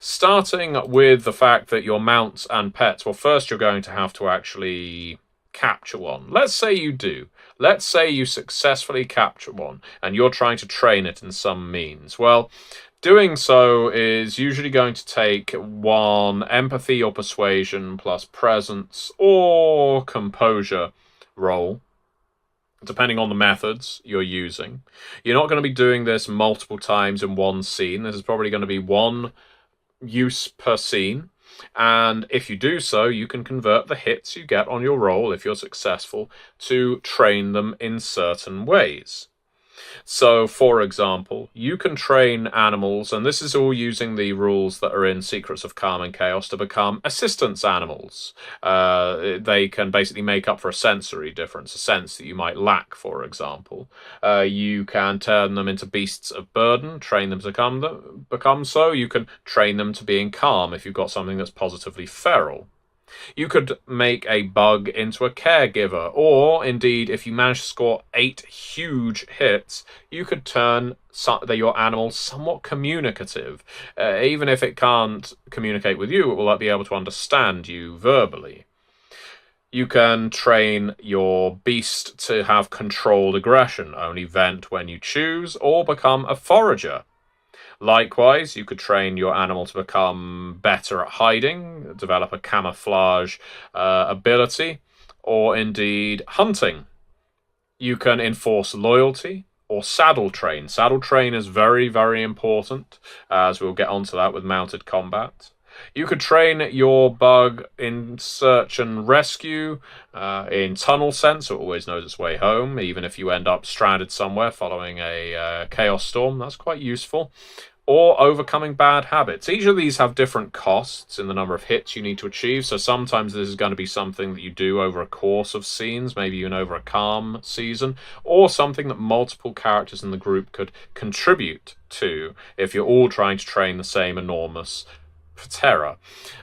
Starting with the fact that your mounts and pets, well, first you're going to have to actually capture one. Let's say you do. Let's say you successfully capture one and you're trying to train it in some means. Well, doing so is usually going to take one empathy or persuasion plus presence or composure roll, depending on the methods you're using. You're not going to be doing this multiple times in one scene. This is probably going to be one use per scene, and if you do so, you can convert the hits you get on your roll, if you're successful, to train them in certain ways. So, for example, you can train animals, and this is all using the rules that are in Secrets of Calm and Chaos, to become assistance animals. They can basically make up for a sensory difference, a sense that you might lack, for example. You can turn them into beasts of burden, train them to become so. You can train them to being calm if you've got something that's positively feral. You could make a bug into a caregiver, or indeed, if you manage to score 8 huge hits, you could turn your animal somewhat communicative. Even if it can't communicate with you, it will be able to understand you verbally. You can train your beast to have controlled aggression, only vent when you choose, or become a forager. Likewise, you could train your animal to become better at hiding, develop a camouflage ability, or indeed hunting. You can enforce loyalty or saddle train. Saddle train is very, very important, as we'll get onto that with mounted combat. You could train your bug in search and rescue, in tunnel sense, so it always knows its way home, even if you end up stranded somewhere following a chaos storm. That's quite useful. Or overcoming bad habits. Each of these have different costs in the number of hits you need to achieve, so sometimes this is going to be something that you do over a course of scenes, maybe even over a calm season, or something that multiple characters in the group could contribute to if you're all trying to train the same enormous terror.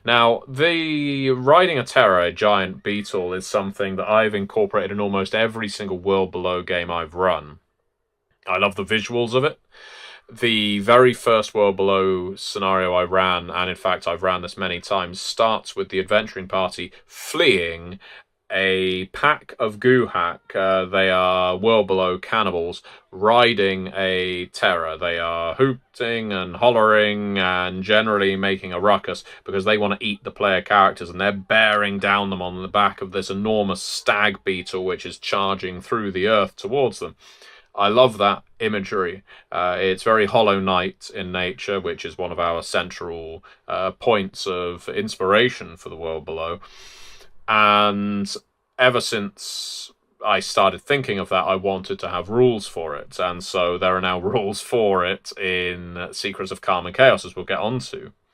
Now, the riding a terror, a giant beetle, is something that I've incorporated in almost every single World Below game I've run. I love the visuals of it. The very first World Below scenario I ran, and in fact I've ran this many times, starts with the adventuring party fleeing a pack of Guhak. They are World Below cannibals riding a terror. They are hooting and hollering and generally making a ruckus because they want to eat the player characters, and they're bearing down them on the back of this enormous stag beetle which is charging through the earth towards them. I love that imagery. It's very Hollow Knight in nature, which is one of our central points of inspiration for the World Below. And ever since I started thinking of that, I wanted to have rules for it. And so there are now rules for it in Secrets of Calm and Chaos, as we'll get onto.